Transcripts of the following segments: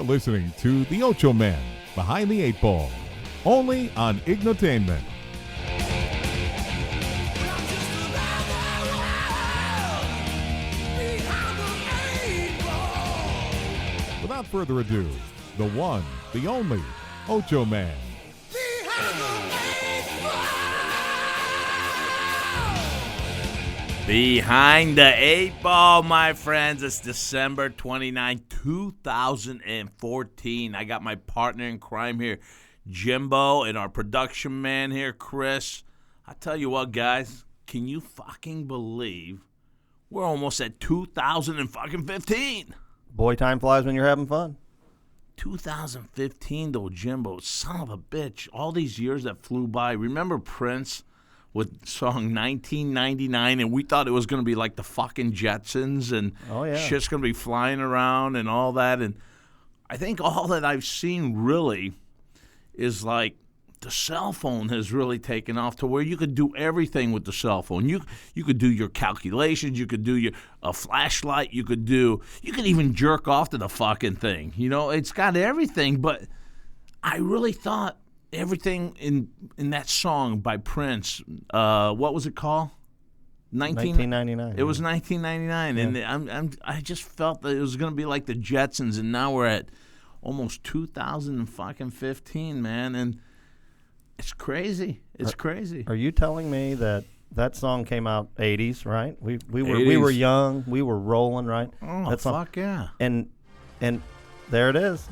You're listening to the Ochoman Behind the Eight Ball, only on Ignotainment. Without further ado, the one, the only Ochoman. Behind the Eight Ball, my friends. It's December 29, 2014. I got my partner in crime here, Jimbo, and our production man here, Chris. I tell you what, guys, can you fucking believe we're almost at 2015? Boy, time flies when you're having fun. 2015, though, Jimbo, son of a bitch. All these years that flew by. Remember Prince with song 1999, and we thought it was going to be like the fucking Jetsons, and shit's going to be flying around and all that. And I think all that I've seen really is like the cell phone has really taken off to where you could do everything with the cell phone. You could do your calculations. You could do a flashlight. You could even jerk off to the fucking thing. You know, it's got everything. But I really thought everything in that song by Prince, what was it called? 1999. It was 1999, yeah. And I just felt that it was going to be like the Jetsons, and now we're at almost 2015, man, and it's crazy. It's crazy. Are you telling me that song came out 80s, right? We were young, we were rolling, right? Oh, fuck yeah! And there it is.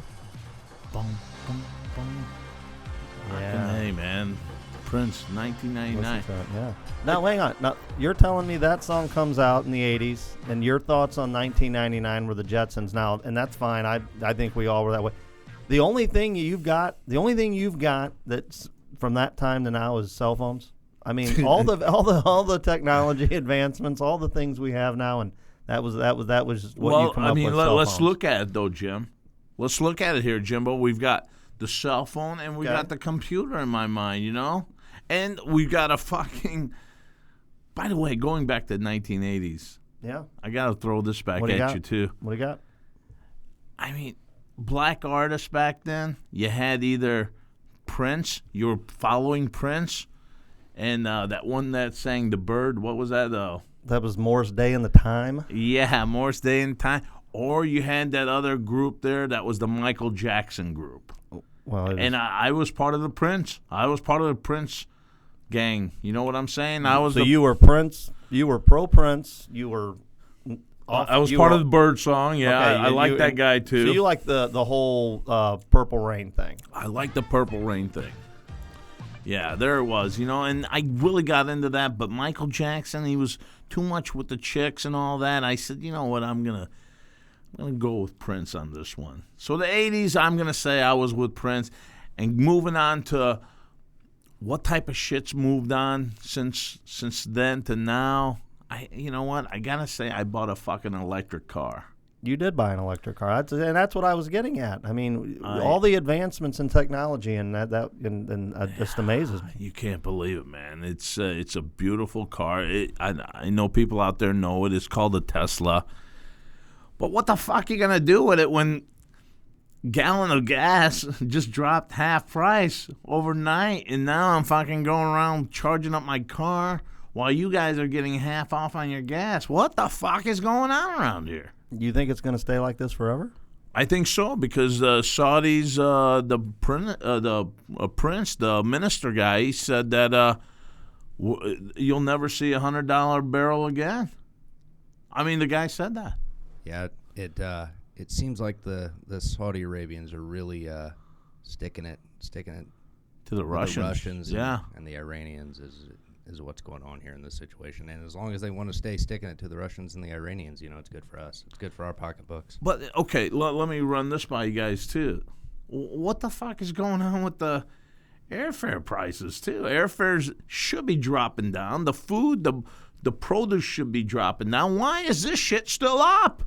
Boom, boom, boom. Yeah. Hey, man. Prince, 1999. Yeah. Now, hang on. Now, you're telling me that song comes out in the 80s, and your thoughts on 1999 were the Jetsons. Now, and that's fine. I think we all were that way. The only thing you've got that's from that time to now is cell phones. I mean, all the technology advancements, all the things we have now, and that was what you come up with. Let's look at it though, Jim. Let's look at it here, Jimbo. We've got the cell phone and we got the computer in my mind, you know? And we got a fucking, by the way, going back to the 1980s. Yeah. I got to throw this back at you too. What do you got? I mean, black artists back then, you had either Prince, you were following Prince, and that one that sang The Bird, what was that though? That was Morris Day and the Time? Yeah, Morris Day and Time. Or you had that other group there that was the Michael Jackson group. Well, I was part of the Prince. I was part of the Prince gang. You know what I'm saying? You were Prince. You were pro Prince. You were. I was part of the Bird song. Yeah, okay, I like that guy too. So you like the whole Purple Rain thing? I like the Purple Rain thing. Yeah, there it was. You know, and I really got into that. But Michael Jackson, he was too much with the chicks and all that. I said, you know what? I'm gonna go with Prince on this one. So the 80s, I'm going to say I was with Prince. And moving on to what type of shit's moved on since then to now, you know what? I got to say I bought a fucking electric car. You did buy an electric car. And that's what I was getting at. I mean, all the advancements in technology and that just amazes me. You can't believe it, man. It's a beautiful car. I know people out there know it. It's called a Tesla. But what the fuck are you going to do with it when gallon of gas just dropped half price overnight, and now I'm fucking going around charging up my car while you guys are getting half off on your gas? What the fuck is going on around here? You think it's going to stay like this forever? I think so, because the Saudis, the Prince, the minister guy, he said that you'll never see $100 barrel again. I mean, the guy said that. Yeah, it seems like the Saudi Arabians are really sticking it to the Russians. And the Iranians is what's going on here in this situation. And as long as they want to stay sticking it to the Russians and the Iranians, you know, it's good for us. It's good for our pocketbooks. But okay, let me run this by you guys too. What the fuck is going on with the airfare prices too? Airfares should be dropping down. The food, the produce should be dropping down. Why is this shit still up?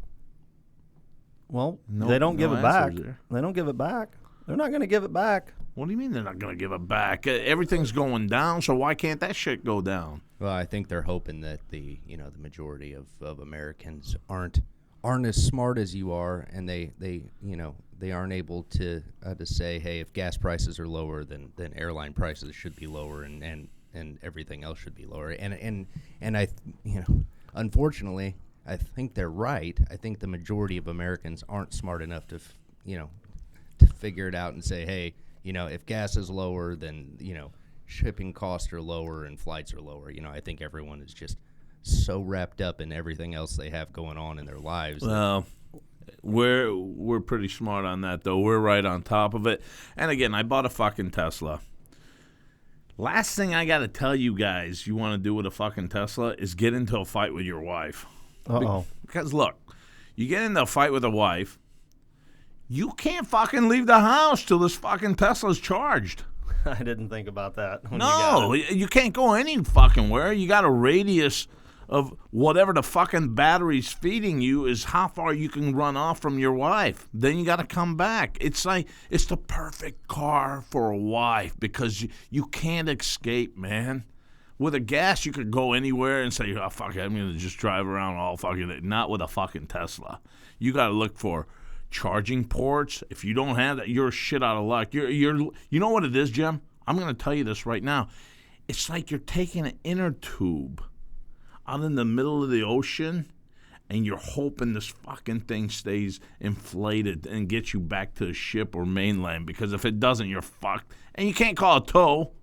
Well, they don't give it back. They don't give it back. They're not going to give it back. What do you mean they're not going to give it back? Everything's going down, so why can't that shit go down? Well, I think they're hoping that the majority of Americans aren't as smart as you are, and they they aren't able to say, hey, if gas prices are lower, then airline prices should be lower, and everything else should be lower. And I, unfortunately, I think they're right. I think the majority of Americans aren't smart enough to figure it out and say, hey, if gas is lower, then shipping costs are lower and flights are lower. I think everyone is just so wrapped up in everything else they have going on in their lives. Well, we're pretty smart on that, though. We're right on top of it. And again, I bought a fucking Tesla. Last thing I got to tell you guys you want to do with a fucking Tesla is get into a fight with your wife. Uh-oh. Because, look, you get into a fight with a wife, you can't fucking leave the house till this fucking Tesla's charged. I didn't think about that. No, you can't go any fucking where. You got a radius of whatever the fucking battery's feeding you is how far you can run off from your wife. Then you got to come back. It's like it's the perfect car for a wife because you can't escape, man. With a gas, you could go anywhere and say, oh, fuck it, I'm going to just drive around all fucking day. Not with a fucking Tesla. You got to look for charging ports. If you don't have that, you're shit out of luck. You know what it is, Jim? I'm going to tell you this right now. It's like you're taking an inner tube out in the middle of the ocean, and you're hoping this fucking thing stays inflated and gets you back to the ship or mainland, because if it doesn't, you're fucked. And you can't call a tow.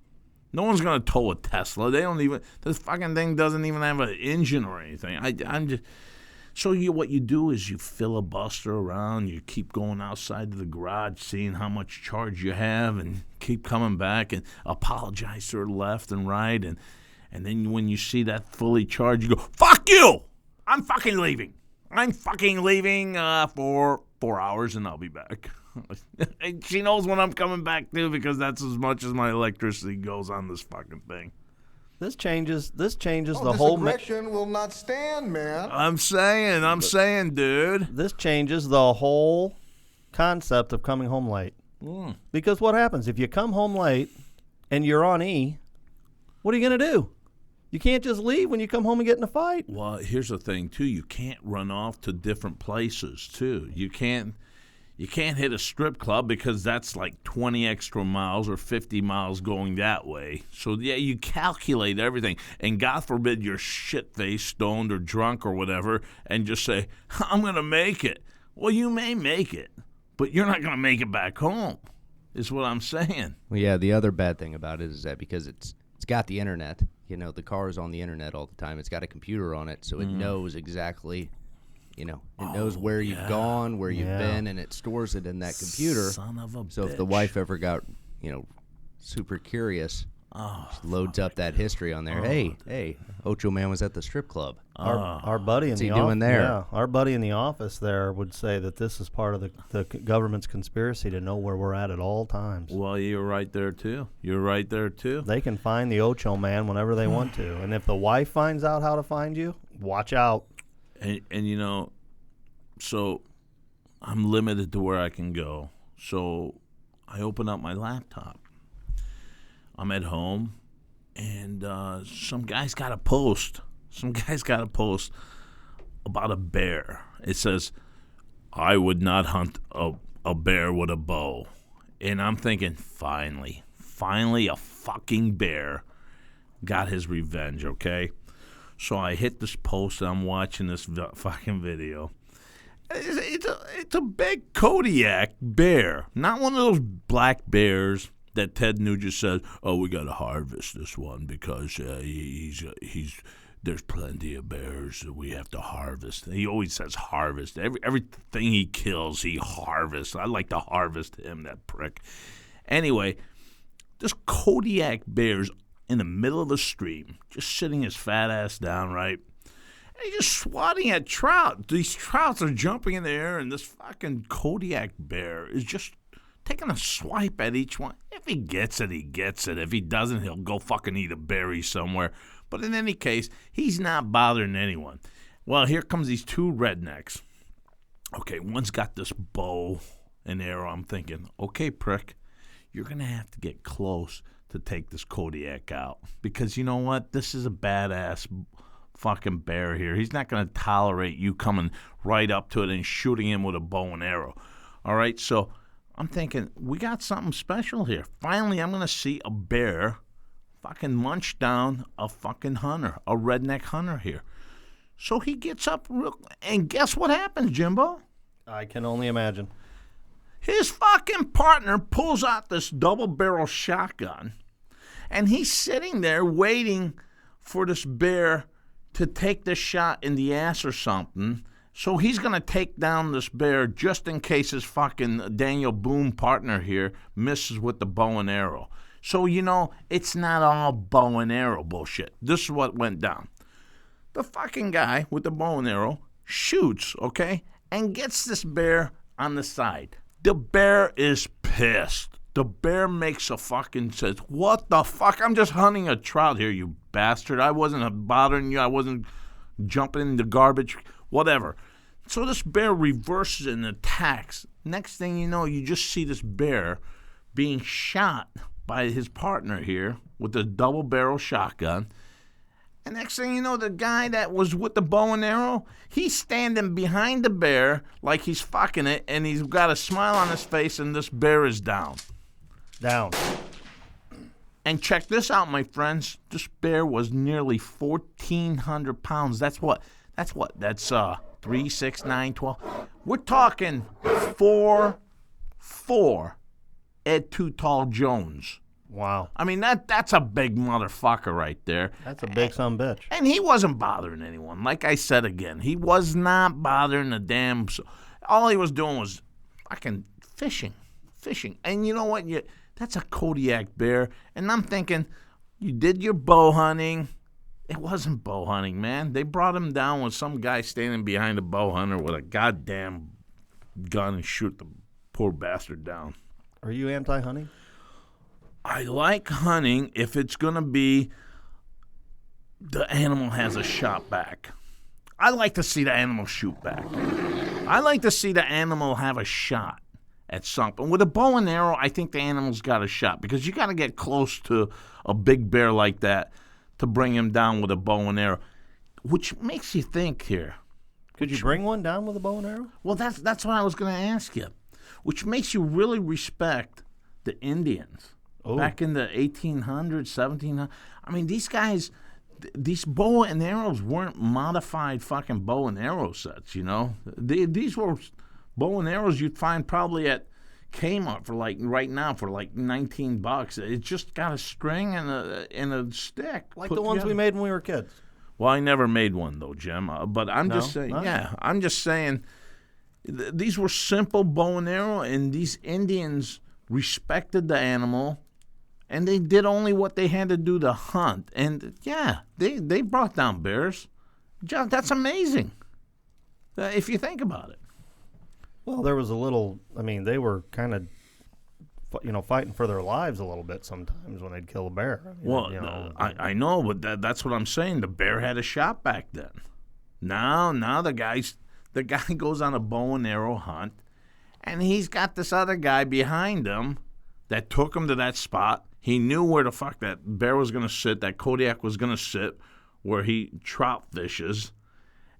No one's going to tow a Tesla. This fucking thing doesn't even have an engine or anything. So what you do is you filibuster around, you keep going outside of the garage, seeing how much charge you have, and keep coming back and apologize to her left and right, and then when you see that fully charged, you go, fuck you! I'm fucking leaving. I'm fucking leaving for 4 hours, and I'll be back. And she knows when I'm coming back, too, because that's as much as my electricity goes on this fucking thing. This changes the whole. This aggression will not stand, man. I'm saying, dude. This changes the whole concept of coming home late. Because what happens if you come home late and you're on E? What are you going to do? You can't just leave when you come home and get in a fight. Well, here's the thing, too. You can't run off to different places, too. You can't hit a strip club because that's like 20 extra miles or 50 miles going that way. So, yeah, you calculate everything. And God forbid you're shit-faced, stoned, or drunk or whatever, and just say, I'm going to make it. Well, you may make it, but you're not going to make it back home, is what I'm saying. Well, yeah, the other bad thing about it is that because it's got the internet, the car is on the internet all the time. It's got a computer on it, so it knows exactly, it knows where you've gone, where you've been, and it stores it in that computer. Son of a bitch. So if the wife ever got, super curious, she loads up that history on there. Hey, Ochoman was at the strip club. Our buddy in the office, yeah, our buddy in the office there would say that this is part of the government's conspiracy to know where we're at all times. Well, you're right there too. They can find the Ochoman whenever they want to, and if the wife finds out how to find you, watch out. And so I'm limited to where I can go. So I open up my laptop. I'm at home, and some guy's got a post. About a bear. It says, I would not hunt a bear with a bow. And I'm thinking, finally a fucking bear got his revenge, okay? So I hit this post, and I'm watching this fucking video. It's a big Kodiak bear, not one of those black bears that Ted Nugent says, oh, we got to harvest this one because there's plenty of bears that we have to harvest. He always says harvest. Everything he kills, he harvests. I like to harvest him, that prick. Anyway, this Kodiak bear's in the middle of the stream, just sitting his fat ass down, right? And he's just swatting at trout. These trouts are jumping in the air, and this fucking Kodiak bear is just taking a swipe at each one. If he gets it, he gets it. If he doesn't, he'll go fucking eat a berry somewhere. But in any case, he's not bothering anyone. Well, here comes these two rednecks. Okay, one's got this bow and arrow. I'm thinking, okay, prick, you're going to have to get close to take this Kodiak out. Because you know what? This is a badass fucking bear here. He's not going to tolerate you coming right up to it and shooting him with a bow and arrow. All right, so I'm thinking, we got something special here. Finally, I'm going to see a bear fucking munch down a fucking hunter, a redneck hunter here. So he gets up, and guess what happens, Jimbo? I can only imagine. His fucking partner pulls out this double-barrel shotgun, and he's sitting there waiting for this bear to take the shot in the ass or something. So he's going to take down this bear just in case his fucking Daniel Boone partner here misses with the bow and arrow. So, it's not all bow and arrow bullshit. This is what went down. The fucking guy with the bow and arrow shoots, okay, and gets this bear on the side. The bear is pissed. The bear makes a fucking says, "What the fuck? I'm just hunting a trout here, you bastard. I wasn't bothering you. I wasn't jumping in the garbage, whatever." So this bear reverses and attacks. Next thing you know, you just see this bear being shot by his partner here with a double-barrel shotgun. And next thing you know, the guy that was with the bow and arrow, he's standing behind the bear like he's fucking it, and he's got a smile on his face, and this bear is down. Down. And check this out, my friends. This bear was nearly 1,400 pounds. That's what? That's 3, 6, 9, 12. We're talking 4'4" Ed Too Tall Jones. Wow. I mean, that's a big motherfucker right there. That's a big son bitch. And he wasn't bothering anyone. Like I said again, he was not bothering the damn... All he was doing was fucking fishing. And you know what? That's a Kodiak bear. And I'm thinking, you did your bow hunting. It wasn't bow hunting, man. They brought him down with some guy standing behind a bow hunter with a goddamn gun and shoot the poor bastard down. Are you anti-hunting? I like hunting if it's going to be the animal has a shot back. I like to see the animal shoot back. I like to see the animal have a shot at something. With a bow and arrow, I think the animal's got a shot because you got to get close to a big bear like that to bring him down with a bow and arrow, which makes you think here. Could you bring one down with a bow and arrow? Well, that's what I was going to ask you, which makes you really respect the Indians. Oh. Back in the 1800s, 1700s. I mean, these guys, these bow and arrows weren't modified fucking bow and arrow sets, These were bow and arrows you'd find probably at Kmart for right now for $19. It just got a string and a stick. Like the ones we made when we were kids. Well, I never made one though, Jim. But I'm just saying, I'm just saying these were simple bow and arrow, and these Indians respected the animal. And they did only what they had to do to hunt. And, they brought down bears. John, that's amazing, if you think about it. Well, there was they were kind of, fighting for their lives a little bit sometimes when they'd kill a bear. I know, but that's what I'm saying. The bear had a shot back then. Now the guy goes on a bow and arrow hunt, and he's got this other guy behind him that took him to that spot. He knew where the fuck that bear was going to sit, that Kodiak was going to sit, where he trout fishes,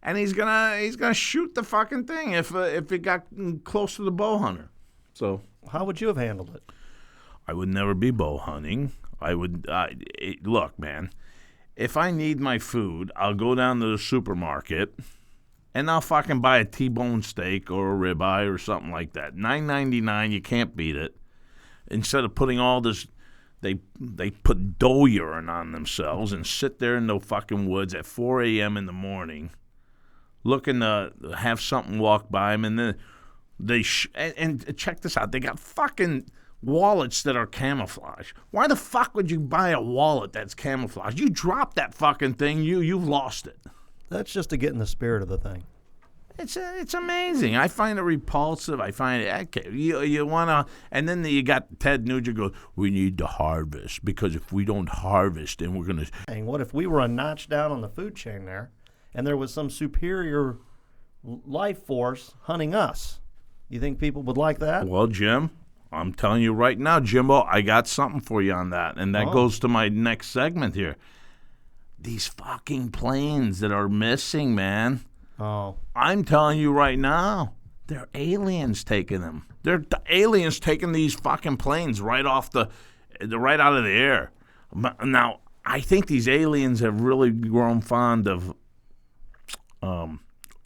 and he's gonna shoot the fucking thing if it got close to the bow hunter. So how would you have handled it? I would never be bow hunting. I would look, man. If I need my food, I'll go down to the supermarket, and I'll fucking buy a T-bone steak or a ribeye or something like that. $9.99, you can't beat it. Instead of putting all this. They put doe urine on themselves and sit there in the fucking woods at 4 a.m. in the morning looking to have something walk by them. And then and check this out. They got fucking wallets that are camouflage. Why the fuck would you buy a wallet that's camouflage? You drop that fucking thing, you've lost it. That's just to get in the spirit of the thing. It's amazing. I find it repulsive. I find it, okay, you want to, and then you got Ted Nugent go, we need to harvest, because if we don't harvest, then we're going to. And what if we were a notch down on the food chain there, and there was some superior life force hunting us? You think people would like that? Well, Jim, I'm telling you right now, Jimbo, I got something for you on that, and that goes to my next segment here. These fucking planes that are missing, man. Oh. I'm telling you right now, They're aliens taking them. They're aliens taking these fucking planes right out of the air. Now, I think these aliens have really grown fond of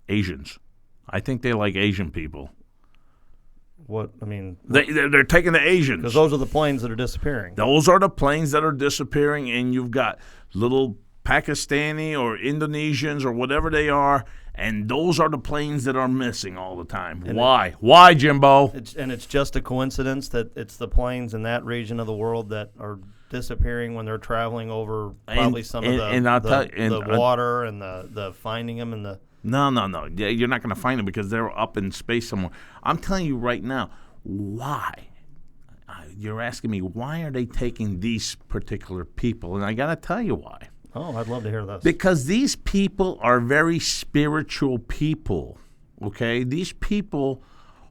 Asians. I think they like Asian people. They're taking the Asians. Because those are the planes that are disappearing. Those are the planes that are disappearing, and you've got little Pakistani or Indonesians or whatever they are, and those are the planes that are missing all the time. And why? Why, Jimbo? It's just a coincidence that it's the planes in that region of the world that are disappearing when they're traveling over probably the water and the finding them and the... No. You're not going to find them because they're up in space somewhere. I'm telling you right now, why? You're asking me, why are they taking these particular people? And I got to tell you why. Oh, I'd love to hear this. Because these people are very spiritual people, okay? These people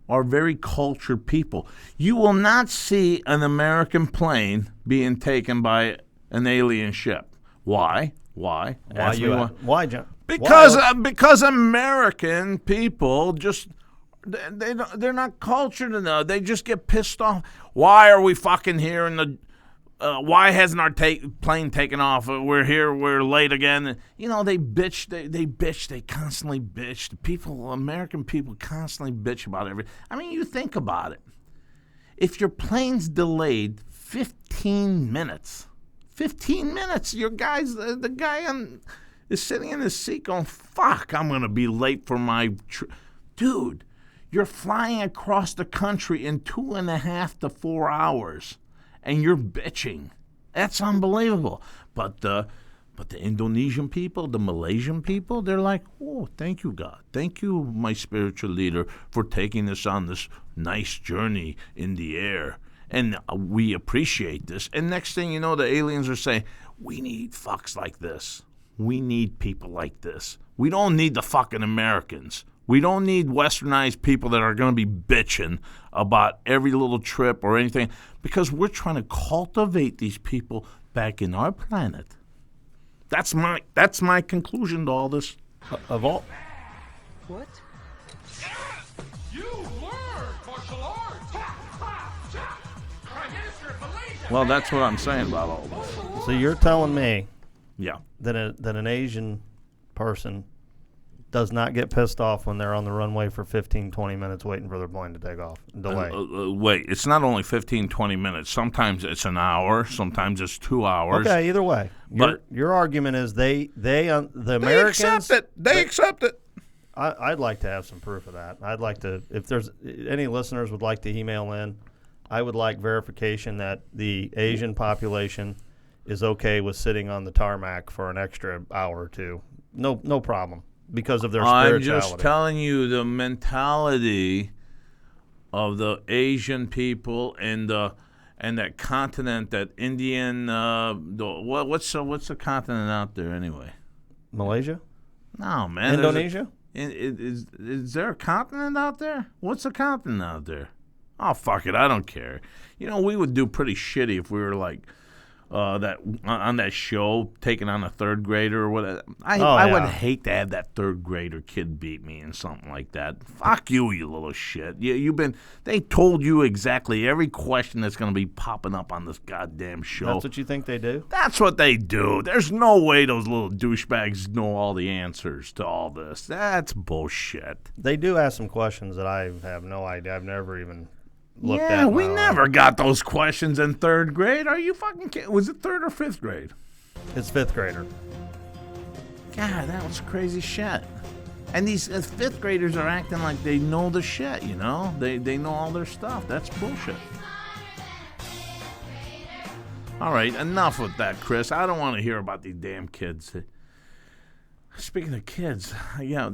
are very cultured people. You will not see an American plane being taken by an alien ship. Why? Why, John? Because American people just they're not cultured enough. They just get pissed off. Why are we fucking here in the why hasn't our plane taken off? We're here. We're late again. You know, they bitch. They bitch. They constantly bitch. The people, American people, constantly bitch about everything. I mean, you think about it. If your plane's delayed 15 minutes, your guys, the guy is sitting in his seat going, "Fuck, I'm gonna be late for my dude." You're flying across the country in 2.5 to 4 hours. And you're bitching. That's unbelievable. But the Indonesian people, the Malaysian people, they're like, oh, thank you, God. Thank you, my spiritual leader, for taking us on this nice journey in the air. And we appreciate this. And next thing you know, the aliens are saying, we need fucks like this. We need people like this. We don't need the fucking Americans. We don't need westernized people that are going to be bitching about every little trip or anything because we're trying to cultivate these people back in our planet. That's my conclusion to all this. Of all. What? You learned martial arts. Prime Minister of Malaysia. Well, that's what I'm saying about all this. So you're telling me, yeah, that an Asian person does not get pissed off when they're on the runway for 15, 20 minutes waiting for their plane to take off. Delay. Wait, it's not only 15, 20 minutes. Sometimes it's an hour. Sometimes it's 2 hours. Okay, either way. But your argument is the Americans... They accept it. I'd like to have some proof of that. I'd like to, if there's any listeners would like to email in, I would like verification that the Asian population is okay with sitting on the tarmac for an extra hour or two. No problem. Because of their spirituality. I'm just telling you the mentality of the Asian people and that continent, that Indian. What's the continent out there anyway? Malaysia? No, man. Indonesia? Is there a continent out there? What's a continent out there? Oh, fuck it. I don't care. You know, we would do pretty shitty if we were like that on that show, taking on a third grader or whatever. I would hate to have that third grader kid beat me in something like that. Fuck you, you little shit. They told you exactly every question that's going to be popping up on this goddamn show. That's what you think they do? That's what they do. There's no way those little douchebags know all the answers to all this. That's bullshit. They do ask some questions that I have no idea. I've never even looked at. Yeah, we never got those questions in third grade. Are you fucking kidding? Was it third or fifth grade? It's fifth grader. God, that was crazy shit. And these fifth graders are acting like they know the shit, you know? They know all their stuff. That's bullshit. All right, enough with that, Chris. I don't want to hear about these damn kids. Speaking of kids, I got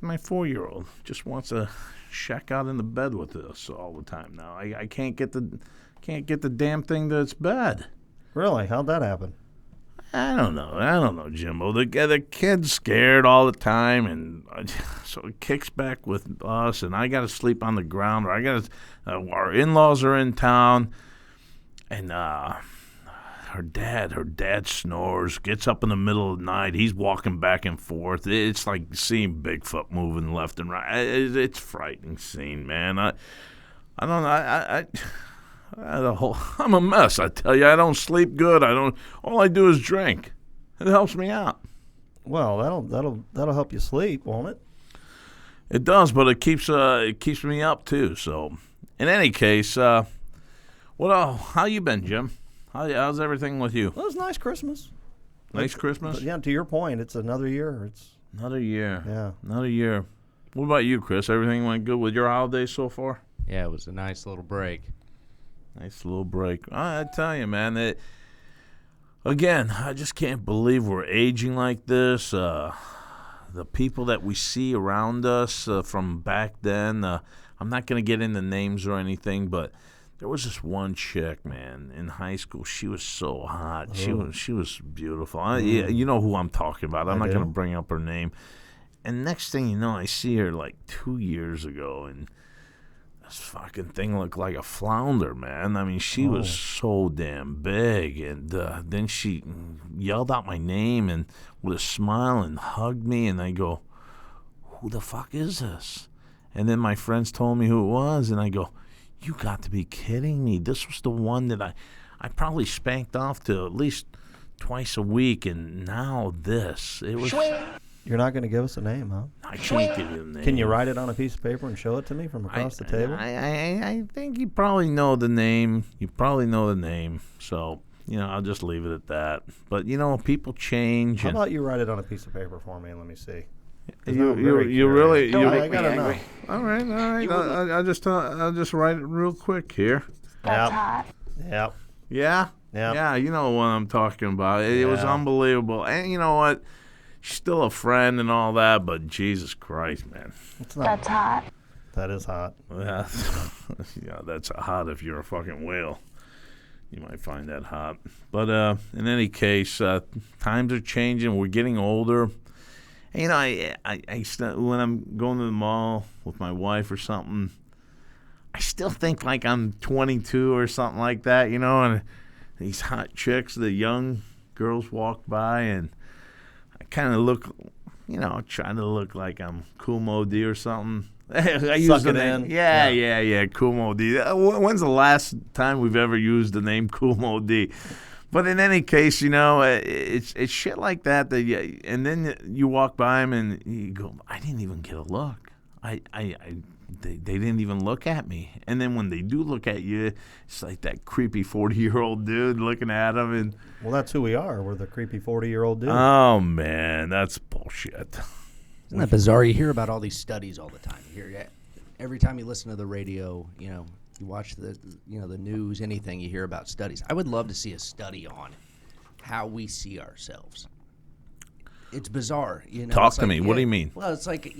my 4-year-old. Just wants to shack out in the bed with us all the time now. I can't get the damn thing to its bed. Really? How'd that happen? I don't know, Jimbo. The kid's scared all the time, and so it kicks back with us, and I got to sleep on the ground, or our in-laws are in town, and her dad snores, gets up in the middle of the night. He's walking back and forth. It's like seeing Bigfoot moving left and right. It's a frightening scene, man. I don't know. I'm a mess. I tell you, I don't sleep good. All I do is drink. It helps me out. Well, that'll help you sleep, won't it? It does, but it keeps me up too. So, in any case, how you been, Jim? How's everything with you? Well, it was a nice Christmas. Nice Christmas? But yeah, to your point, it's another year. Another year. Yeah. Another year. What about you, Chris? Everything went good with your holidays so far? Yeah, it was a nice little break. Nice little break. I tell you, man, again, I just can't believe we're aging like this. The people that we see around us from back then, I'm not going to get into names or anything, but there was this one chick, man, in high school. She was so hot. Oh. She was beautiful. Yeah, you know who I'm talking about. I'm not going to bring up her name. And next thing you know, I see her like 2 years ago, and this fucking thing looked like a flounder, man. I mean, she was so damn big. And then she yelled out my name and with a smile and hugged me, and I go, who the fuck is this? And then my friends told me who it was, and I go, you got to be kidding me. This was the one that I probably spanked off to at least twice a week, and now this. It was. You're not going to give us a name, huh? I can't give you a name. Can you write it on a piece of paper and show it to me from across the table? I think you probably know the name. So, I'll just leave it at that. But, people change. How about you write it on a piece of paper for me and let me see? You really? I gotta know. All right. I'll just write it real quick here. That's hot. Yep. Yeah? Yep. Yeah, you know what I'm talking about. It was unbelievable. And you know what? She's still a friend and all that, but Jesus Christ, man. That's hot. That is hot. Yeah, that's hot if you're a fucking whale. You might find that hot. But in any case, times are changing. We're getting older. And, when I'm going to the mall with my wife or something, I still think like I'm 22 or something like that, and these hot chicks, the young girls walk by, and I kind of look, trying to look like I'm Kool Moe Dee or something. I use the name. Yeah, Kool Moe Dee. When's the last time we've ever used the name Kool Moe Dee? But in any case, it's shit like that and then you walk by them and you go, I didn't even get a look. They didn't even look at me. And then when they do look at you, it's like that creepy 40-year-old dude looking at them. And well, that's who we are. We're the creepy 40-year-old dude. Oh man, that's bullshit. Isn't that bizarre? You hear about all these studies all the time. You hear every time you listen to the radio, you watch the news, anything you hear about studies. I would love to see a study on how we see ourselves. It's bizarre, Talk to me. What do you mean? Well, it's like,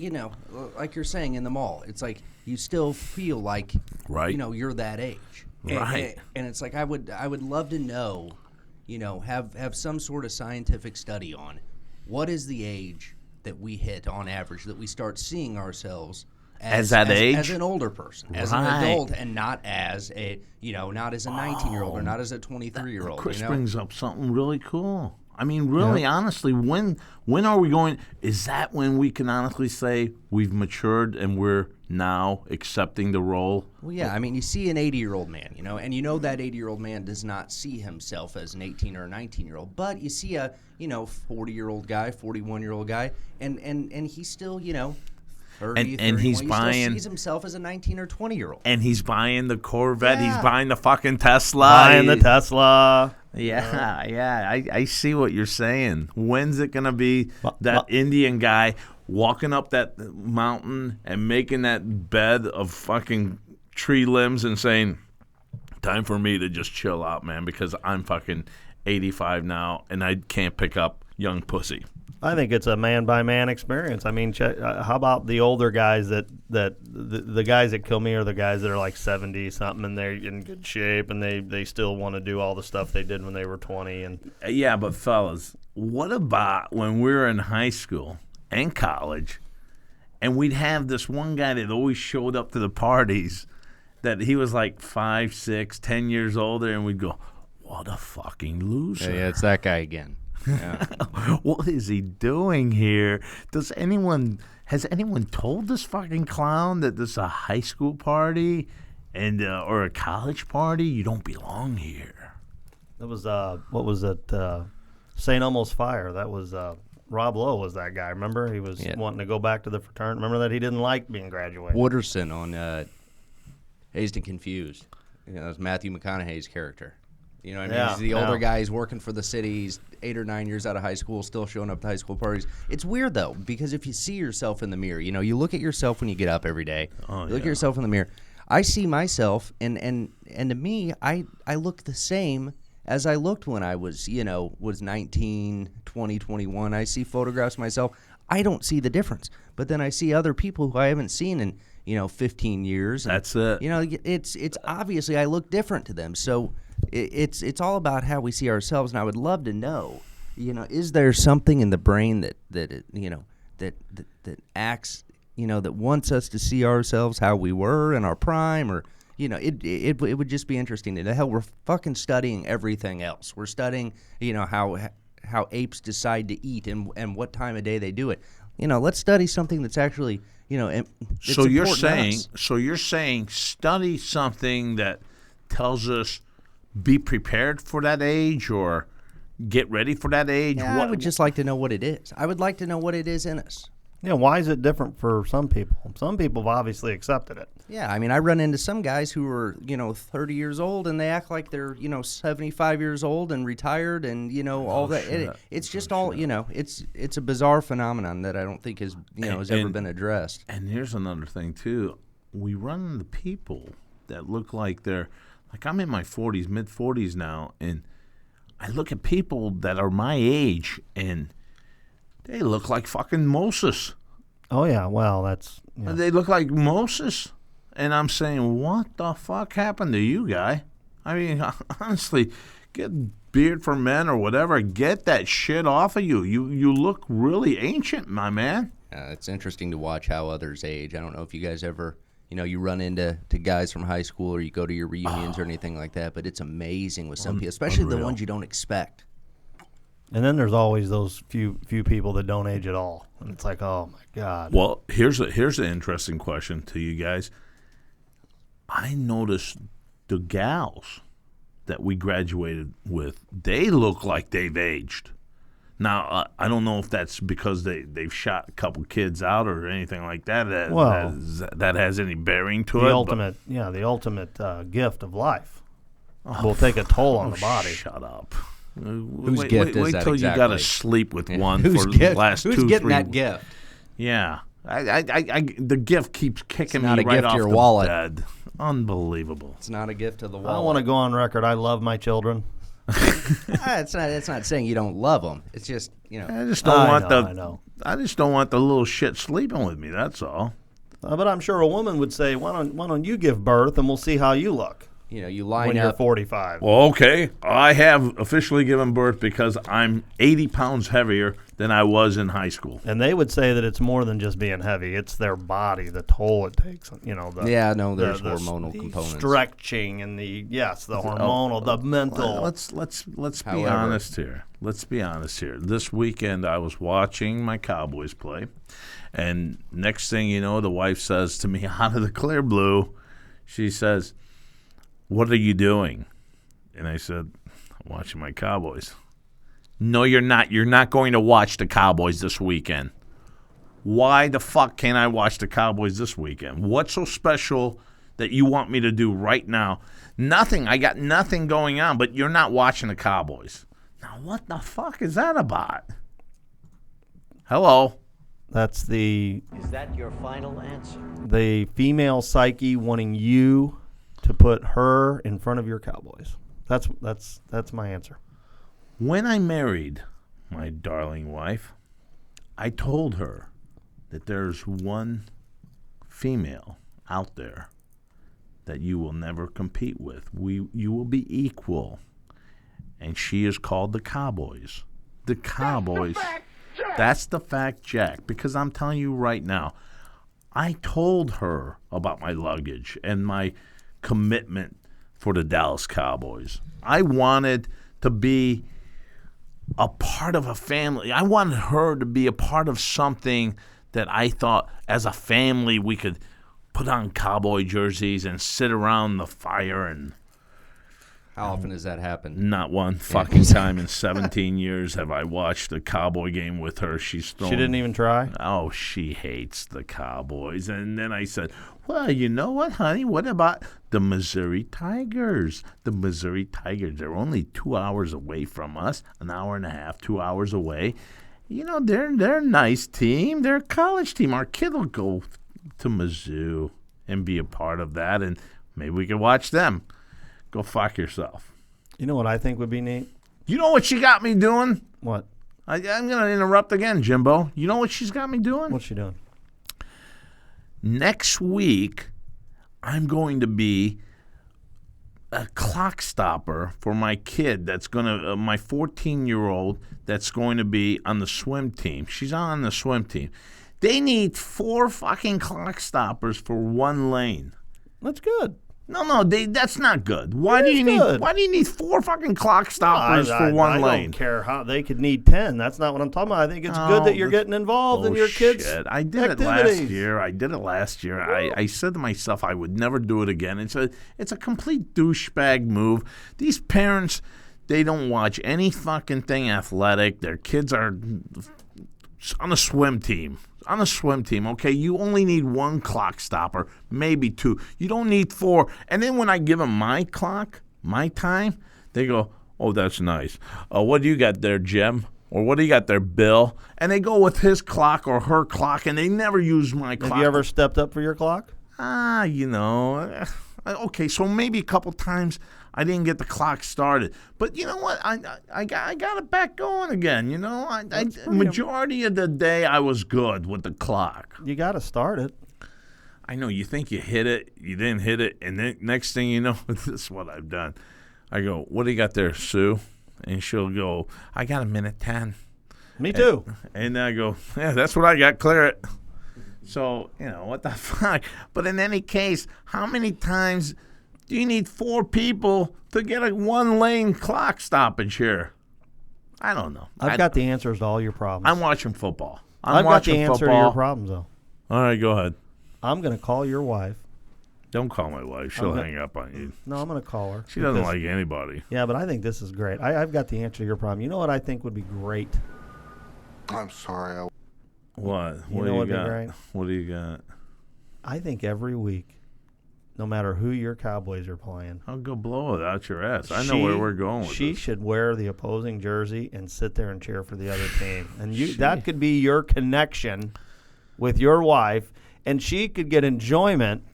like you're saying in the mall. It's like you still feel like, you're that age. Right. And it's like I would love to know, have some sort of scientific study on what is the age that we hit on average, that we start seeing ourselves as age? As an older person, as an adult, and not as a 19-year-old or not as a 23-year-old. Chris brings up something really cool. I mean, really, honestly, when are we going? Is that when we can honestly say we've matured and we're now accepting the role? Well, yeah. I mean, you see an 80-year-old man, and that 80-year-old man does not see himself as an 18 or a 19-year-old. But you see a 40-year-old guy, 41-year-old guy, and he's still 30, and he's buying. Still sees himself as a 19 or 20-year-old. And he's buying the Corvette. Yeah. He's buying the fucking Tesla. Buying the Tesla. Yeah. I see what you're saying. When's it going to be that Indian guy walking up that mountain and making that bed of fucking tree limbs and saying, time for me to just chill out, man, because I'm fucking 85 now and I can't pick up young pussy. I think it's a man-by-man experience. I mean, how about the older guys the guys that kill me are the guys that are like 70-something and they're in good shape and they still want to do all the stuff they did when they were 20. And yeah, but fellas, what about when we were in high school and college and we'd have this one guy that always showed up to the parties that he was like 5, 6, 10 years older and we'd go, what a fucking loser. Yeah, it's that guy again. Yeah. What is he doing here? Has anyone told this fucking clown that this is a high school party and or a college party? You don't belong here. That was what was it? St. Elmo's Fire. That was Rob Lowe was that guy. Remember, he was wanting to go back to the fraternity. Remember that he didn't like being graduated. Wooderson on Dazed and Confused. You know, that's Matthew McConaughey's character. You know what I mean? Yeah, He's the older guy. He's working for the city. He's 8 or 9 years out of high school, still showing up to high school parties. It's weird, though, because if you see yourself in the mirror, you know, you look at yourself when you get up every day. You look at yourself in the mirror. I see myself, and to me, I look the same as I looked when I was 19, 20, 21. I see photographs of myself. I don't see the difference. But then I see other people who I haven't seen in 15 years. And, that's it. It's obviously I look different to them. So it's all about how we see ourselves. And I would love to know, is there something in the brain that acts, that wants us to see ourselves how we were in our prime, or it would just be interesting to know. Hell, we're fucking studying everything else. We're studying, how apes decide to eat and what time of day they do it. Let's study something that's actually, So you're saying study something that tells us be prepared for that age or get ready for that age. Yeah, I would just like to know what it is. I would like to know what it is in us. Yeah, why is it different for some people? Some people have obviously accepted it. Yeah, I mean, I run into some guys who are, 30 years old, and they act like they're, 75 years old and retired, and all that. It's just all, it's a bizarre phenomenon that I don't think has ever been addressed. And here's another thing too: we run into people that look like they're, like I'm in my 40s, mid 40s now, and I look at people that are my age, and they look like fucking Moses. Oh, yeah. Well, that's... Yeah. They look like Moses. And I'm saying, what the fuck happened to you, guy? I mean, honestly, get beard for men or whatever. Get that shit off of you. You look really ancient, my man. It's interesting to watch how others age. I don't know if you guys ever... you run into guys from high school or you go to your reunions or anything like that, but it's amazing with some people, especially the ones you don't expect. And then there's always those few people that don't age at all. And it's like, oh, my God. Well, here's an interesting question to you guys. I noticed the gals that we graduated with, they look like they've aged. Now, I don't know if that's because they've shot a couple kids out or anything like that that has any bearing to it. The ultimate gift of life will take a toll on the body. Shut up. Whose gift is wait that till exactly? You got to sleep with one Whose for gift? the last 2 Who's 3 getting that gift? Yeah. I the gift keeps kicking me not a right gift off to your the wallet. bed. Unbelievable. It's not a gift to the wallet. I want to go on record. I love my children. It's not saying you don't love them. It's just, I just don't I know. I just don't want the little shit sleeping with me. That's all. But I'm sure a woman would say, why don't you give birth and we'll see how you look you line when up. you're 45. Well, okay. I have officially given birth because I'm 80 pounds heavier than I was in high school. And they would say that it's more than just being heavy. It's their body, the toll it takes. There's hormonal components. Stretching and the hormonal, the mental. Let's be honest here. Let's be honest here. This weekend I was watching my Cowboys play, and next thing you know, the wife says to me out of the clear blue, she says, "What are you doing?" And I said, "I'm watching my Cowboys." "No, you're not. You're not going to watch the Cowboys this weekend." "Why the fuck can't I watch the Cowboys this weekend? What's so special that you want me to do right now?" "Nothing. I got nothing going on, but you're not watching the Cowboys." Now, what the fuck is that about? Hello? That's Is that your final answer? the female psyche wanting you to put her in front of your Cowboys. That's my answer. When I married my darling wife, I told her that there's one female out there that you will never compete with. You will be equal. And she is called the Cowboys. The Cowboys. That's the fact, Jack. Because I'm telling you right now, I told her about my luggage and my commitment for the Dallas Cowboys. I wanted to be a part of a family. I wanted her to be a part of something that I thought as a family we could put on cowboy jerseys and sit around the fire. And How often does that happen? not one fucking time in 17 years have I watched a Cowboy game with her. She didn't even try? Oh, she hates the Cowboys. And then I said, well, you know what, honey? What about the Missouri Tigers? The Missouri Tigers, they're only 2 hours away from us, an hour and a half, 2 hours away. You know, they're a nice team. They're a college team. Our kid will go to Mizzou and be a part of that, and maybe we can watch them. Go fuck yourself. You know what I think would be neat? You know what she got me doing? What? I'm going to interrupt again, Jimbo. You know what she's got me doing? What's she doing? Next week, I'm going to be a clock stopper for my kid that's going to, my 14-year-old that's going to be on the swim team. She's on the swim team. They need 4 fucking clock stoppers for 1 lane. That's good. No, that's not good. Why do you need 4 fucking clock stoppers for 1 lane? I don't care how they could need 10. That's not what I'm talking about. I think it's good that you're getting involved in your kids' I did activities. it last year. I said to myself I would never do it again. It's a complete douchebag move. These parents, they don't watch any fucking thing athletic. Their kids are on a swim team. Okay? You only need 1 clock stopper, maybe 2. You don't need 4. And then when I give them my clock, my time, they go, oh, that's nice. What do you got there, Jim? Or what do you got there, Bill? And they go with his clock or her clock, and they never use my clock. Have you ever stepped up for your clock? Okay, so maybe a couple times I didn't get the clock started. But you know what? I got it back going again, you know? Majority of the day I was good with the clock. You got to start it. I know. You think you hit it, you didn't hit it, and then next thing you know, this is what I've done. I go, what do you got there, Sue? And she'll go, I got 1:10. Me too. And I go, yeah, that's what I got. Clear it. So, what the fuck? But in any case, how many times do you need 4 people to get a 1-lane clock stoppage here? I don't know. I've got the answers to all your problems. I'm watching football. I've got the answer to your problems, though. All right, go ahead. I'm going to call your wife. Don't call my wife. She'll hang up on you. No, I'm going to call her. She doesn't like anybody. Yeah, but I think this is great. I've got the answer to your problem. You know what I think would be great? I'm sorry. What? What do you got? Great? What do you got? I think every week, no matter who your Cowboys are playing, I'll go blow it out your ass. I know where we're going with she this. should wear the opposing jersey and sit there and cheer for the other team. And that could be your connection with your wife, and she could get enjoyment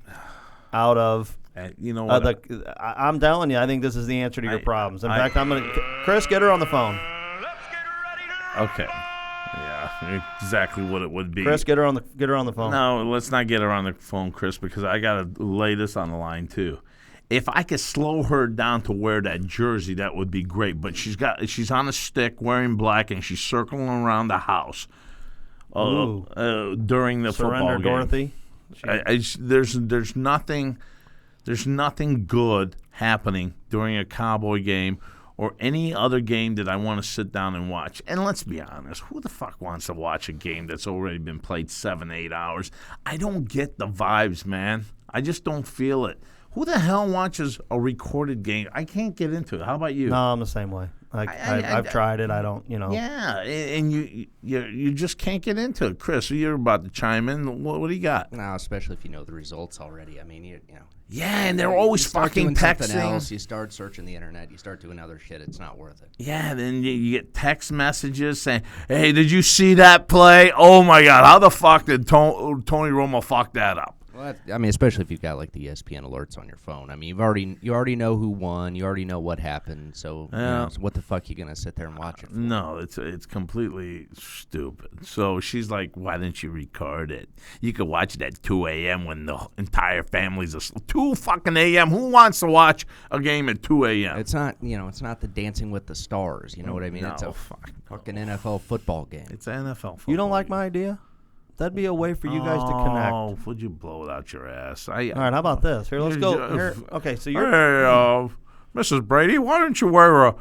out of. You know what? I'm telling you, I think this is the answer to your problems. In fact, I'm going to. Chris, get her on the phone. Okay. Yeah, exactly what it would be. Chris, get her on the phone. No, let's not get her on the phone, Chris, because I got to lay this on the line too. If I could slow her down to wear that jersey, that would be great. But she's on a stick wearing black, and she's circling around the house during the football game. Dorothy. There's nothing good happening during a Cowboy game or any other game that I want to sit down and watch. And let's be honest, who the fuck wants to watch a game that's already been played 7-8 hours? I don't get the vibes, man. I just don't feel it. Who the hell watches a recorded game? I can't get into it. How about you? No, I'm the same way. I've tried it. I don't, Yeah, and you just can't get into it. Chris, you're about to chime in. What do you got? No, especially if you know the results already. I mean, you know. Yeah, and they're always fucking texting. Else, you start searching the internet. You start doing other shit. It's not worth it. Yeah, then you get text messages saying, "Hey, did you see that play? Oh my God, how the fuck did Tony Romo fuck that up?" Well, I mean, especially if you've got like the ESPN alerts on your phone. I mean, you already know who won. You already know what happened. So, so what the fuck you gonna sit there and watch it for? No, it's completely stupid. So she's like, "Why didn't you record it? You could watch it at 2 a.m. when the entire family's asleep. 2 fucking a.m. Who wants to watch a game at 2 a.m.? It's not, it's not the Dancing with the Stars. You know what I mean? No, it's a fucking NFL football game. It's an NFL football. You don't like my idea? That'd be a way for you guys to connect. Oh, would you blow it out your ass? All right, how about this? Here, let's go. Here, okay, so you're. Hey, Mrs. Brady, why don't you wear a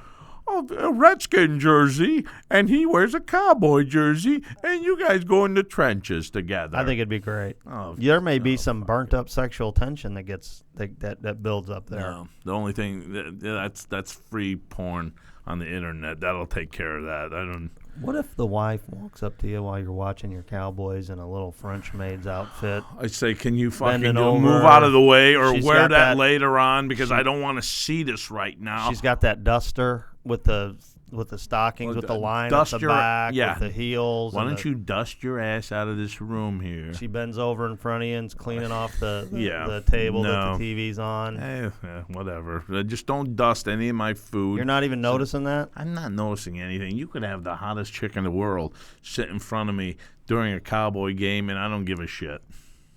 Redskin jersey, and he wears a Cowboy jersey, and you guys go in the trenches together? I think it'd be great. There may be some burnt-up sexual tension that builds up there. No, the only thing that's free porn on the internet. That'll take care of that. I don't. What if the wife walks up to you while you're watching your Cowboys in a little French maid's outfit? I say, can you fucking over, move out of the way or she's wear got that later on because I don't want to see this right now. She's got that duster with the stockings, with the line at the back, with the heels. Why don't you dust your ass out of this room here? She bends over in front of you and's cleaning off the table that the TV's on. Whatever. Just don't dust any of my food. You're not even noticing that? I'm not noticing anything. You could have the hottest chick in the world sit in front of me during a Cowboy game, and I don't give a shit.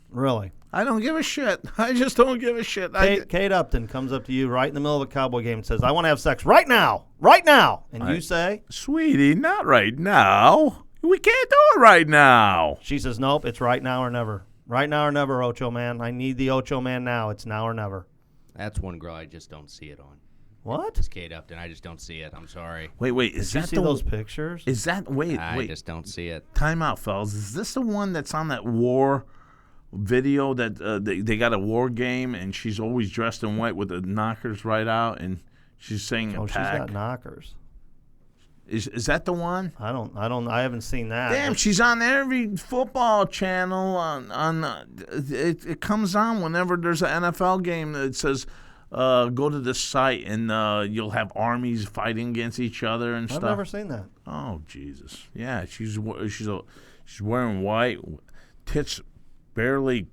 Really? I don't give a shit. I just don't give a shit. Kate Upton comes up to you right in the middle of a Cowboy game and says, I want to have sex right now. Right now. And you say? Sweetie, not right now. We can't do it right now. She says, nope, it's right now or never. Right now or never, Ochoman. I need the Ochoman now. It's now or never. That's one girl I just don't see it on. What? It's Kate Upton. I just don't see it. I'm sorry. Wait. Did you see those pictures? Is that wait? I just don't see it. Time out, fellas. Is this the one that's on that war video that they got a war game and she's always dressed in white with the knockers right out and she's saying attack? She's got knockers. Is that the one? I haven't seen that. Damn, she's on every football channel. It comes on whenever there's an NFL game that says go to this site and you'll have armies fighting against each other and stuff. I've never seen that. Oh Jesus! Yeah, she's wearing white, tits barely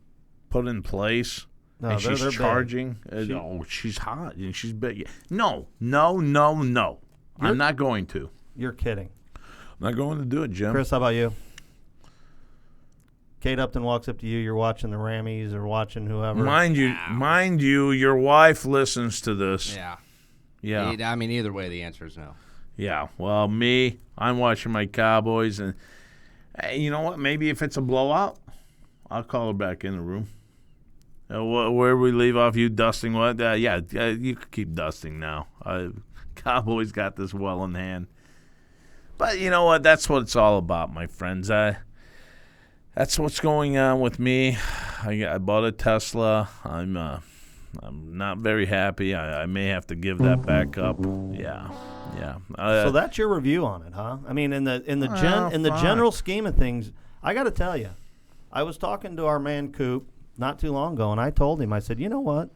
put in place, and she's charging. She's hot and she's big. No. I'm not going to. You're kidding. I'm not going to do it, Jim. Chris, how about you? Kate Upton walks up to you. You're watching the Rammies or watching whoever. Mind you, your wife listens to this. Yeah. I mean, either way, the answer is no. Yeah. Well, I'm watching my Cowboys, and hey, you know what? Maybe if it's a blowout, I'll call her back in the room. Where we leave off, you dusting what? You can keep dusting now. Cowboys got this well in hand. But you know what? That's what it's all about, my friends. That's what's going on with me. I bought a Tesla. I'm not very happy. I may have to give that back up. Yeah. So that's your review on it, huh? I mean, in the general scheme of things, I got to tell you, I was talking to our man Coop not too long ago, and I told him, I said, you know what?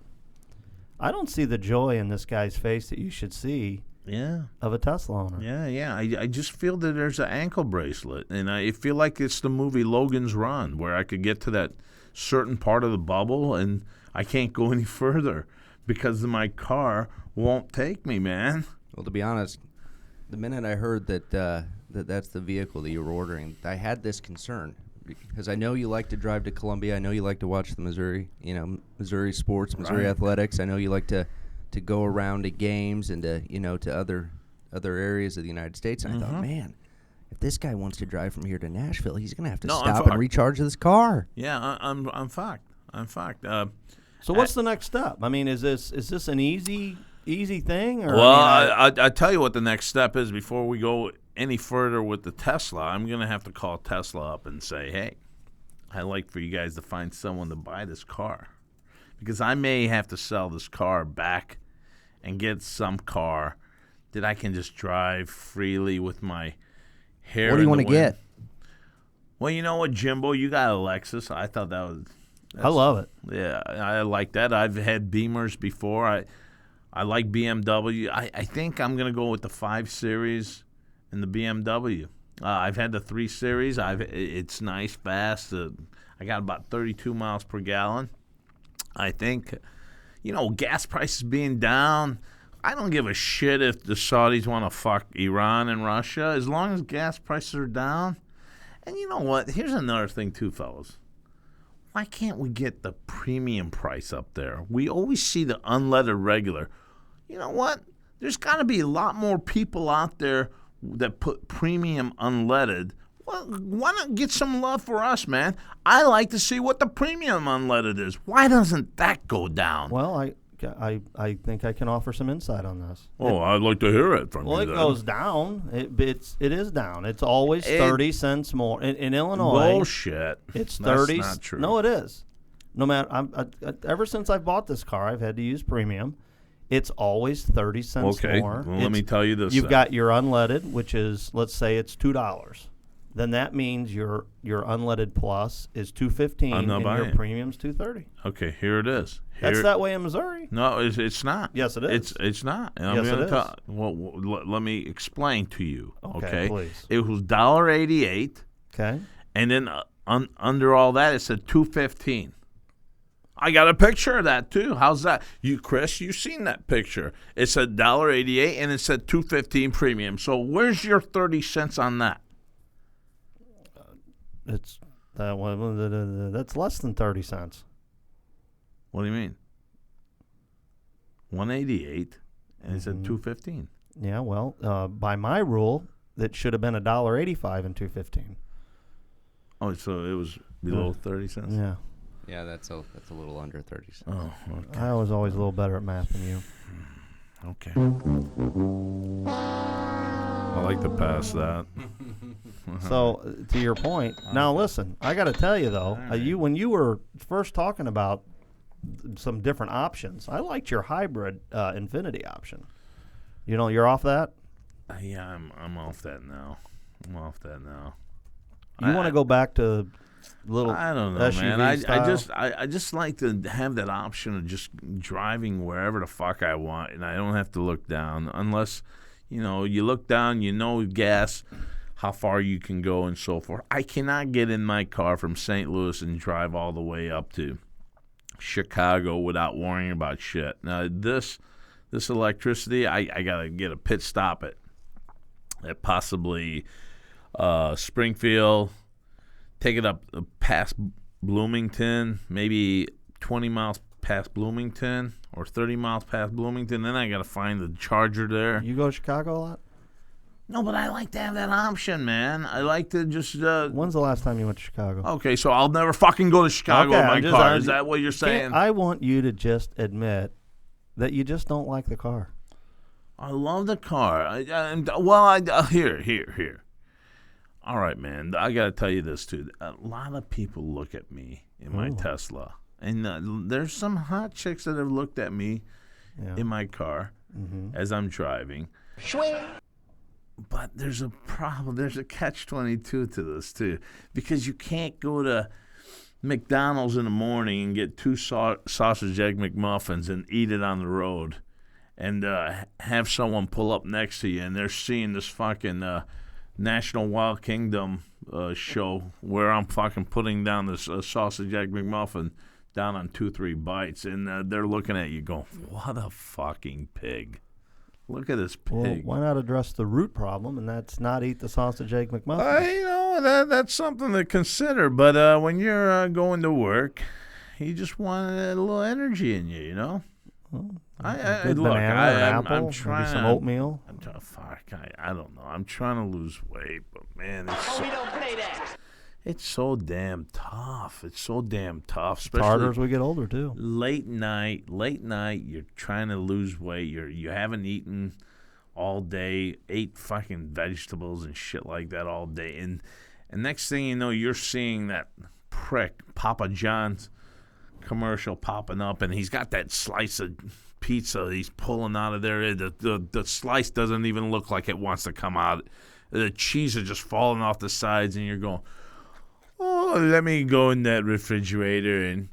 I don't see the joy in this guy's face that you should see. Yeah. Of a Tesla owner. Yeah. I just feel that there's an ankle bracelet, and I feel like it's the movie Logan's Run, where I could get to that certain part of the bubble, and I can't go any further because my car won't take me, man. Well, to be honest, the minute I heard that that's the vehicle that you were ordering, I had this concern because I know you like to drive to Columbia. I know you like to watch the Missouri sports, Missouri athletics. I know you like to go around to games and to other areas of the United States. And I thought, man, if this guy wants to drive from here to Nashville, he's going to have to stop and recharge this car. Yeah, I'm fucked. So what's the next step? I mean, is this an easy thing? Or, well, I tell you what the next step is before we go any further with the Tesla. I'm going to have to call Tesla up and say, hey, I'd like for you guys to find someone to buy this car. Because I may have to sell this car back and get some car that I can just drive freely with my hair. What do you want to get? Well, you know what, Jimbo? You got a Lexus. I thought that was... I love it. Yeah, I like that. I've had Beamers before. I like BMW. I think I'm going to go with the 5 Series and the BMW. I've had the 3 Series. It's nice, fast. I got about 32 miles per gallon. I think, gas prices being down, I don't give a shit if the Saudis want to fuck Iran and Russia, as long as gas prices are down. And you know what? Here's another thing, too, fellas. Why can't we get the premium price up there? We always see the unleaded regular. You know what? There's got to be a lot more people out there that put premium unleaded. Well, why not get some love for us, man? I like to see what the premium unleaded is. Why doesn't that go down? Well, I think I can offer some insight on this. I'd like to hear it from you. Well, it goes down. It is down. It's always 30 cents more in Illinois. Bullshit. It's 30. That's not true. No, it is. No matter. Ever since I've bought this car, I've had to use premium. It's always 30 cents more. Well, let me tell you this. You've got your unleaded, which is, let's say it's $2. Then that means your unleaded plus is $2.15 and your premium's $2.30. Okay, here it is. That's that way in Missouri. No, it's not. Yes, it is. It's not. And yes, it is. Well, let me explain to you. Okay, please. It was $1.88. Okay. And then under all that, it said $2.15. I got a picture of that too. How's that? Chris, you seen that picture? It said $1.88 and it said $2.15 premium. So where's your 30 cents on that? It's that's less than 30 cents. What do you mean? $1.88 and it said $2.15. Yeah, well, by my rule, that should have been $1.85 and $2.15. Oh, so it was below 30 cents? Yeah. Yeah, that's a little under 30 cents. Oh, okay. I was always a little better at math than you. Okay. I like to pass that. So, to your point, now listen, I got to tell you though, when you were first talking about some different options, I liked your hybrid Infinity option. You know, you're off that? Yeah, I'm off that now. You want to go back to little I don't know, SUV man. style? I just like to have that option of just driving wherever the fuck I want, and I don't have to look down unless, you look down, gas, how far you can go and so forth. I cannot get in my car from St. Louis and drive all the way up to Chicago without worrying about shit. Now, this electricity, I got to get a pit stop at possibly Springfield, take it up past Bloomington, maybe 20 miles past Bloomington or 30 miles past Bloomington. Then I got to find the charger there. You go to Chicago a lot? No, but I like to have that option, man. I like to just... When's the last time you went to Chicago? Okay, so I'll never fucking go to Chicago in my car. Is that what you're saying? I want you to just admit that you just don't like the car. I love the car. Here. All right, man. I got to tell you this, too. A lot of people look at me in my Tesla. And there's some hot chicks that have looked at me in my car as I'm driving. But there's a problem. There's a catch-22 to this, too. Because you can't go to McDonald's in the morning and get 2 sausage egg McMuffins and eat it on the road and have someone pull up next to you and they're seeing this fucking... National Wild Kingdom show where I'm fucking putting down this sausage egg McMuffin down on 2-3 bites, and they're looking at you going, what a fucking pig. Look at this pig. Well, why not address the root problem, and that's not eat the sausage egg McMuffin? That's something to consider, but when you're going to work, you just want a little energy in you, Well, I'm trying maybe some oatmeal. I don't know. I'm trying to lose weight, but man, it's so damn tough. It's so damn tough. Especially harder as we get older too. Late night. You're trying to lose weight. You haven't eaten all day. Ate fucking vegetables and shit like that all day, and next thing you know, you're seeing that prick Papa John's commercial popping up, and he's got that slice of pizza he's pulling out of there. The slice doesn't even look like it wants to come out. The cheese is just falling off the sides, and you're going, oh, let me go in that refrigerator and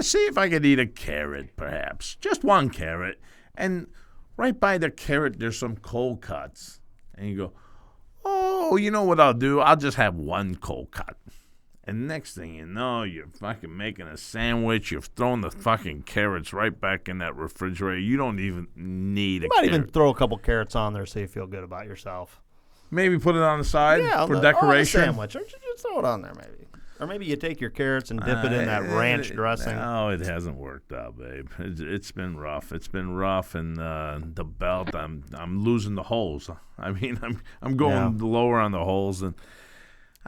see if I could eat a carrot, perhaps. Just one carrot. And right by the carrot, there's some cold cuts. And you go, oh, you know what I'll do? I'll just have one cold cut. And next thing you know, you're fucking making a sandwich. You're throwing the fucking carrots right back in that refrigerator. You don't even need a carrot. You might even throw a couple carrots on there so you feel good about yourself. Maybe put it on the side for decoration. On the sandwich. Or just throw it on there maybe. Or maybe you take your carrots and dip it in that ranch dressing. No, it hasn't worked out, babe. It's been rough. It's been rough, and the belt, I'm losing the holes. I mean, I'm going lower on the holes, and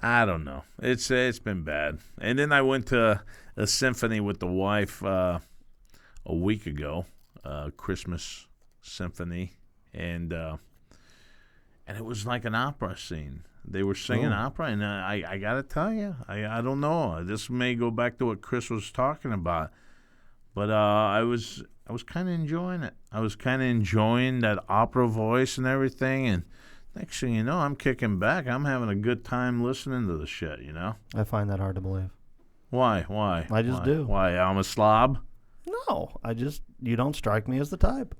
I don't know. It's been bad. And then I went to a symphony with the wife a week ago, Christmas symphony, and it was like an opera scene. They were singing opera, and I got to tell you, I don't know. This may go back to what Chris was talking about, but I was kind of enjoying it. I was kind of enjoying that opera voice and everything, and next thing you know, I'm kicking back. I'm having a good time listening to the shit, you know? I find that hard to believe. Why? I just do. Why? I'm a slob? No, you don't strike me as the type.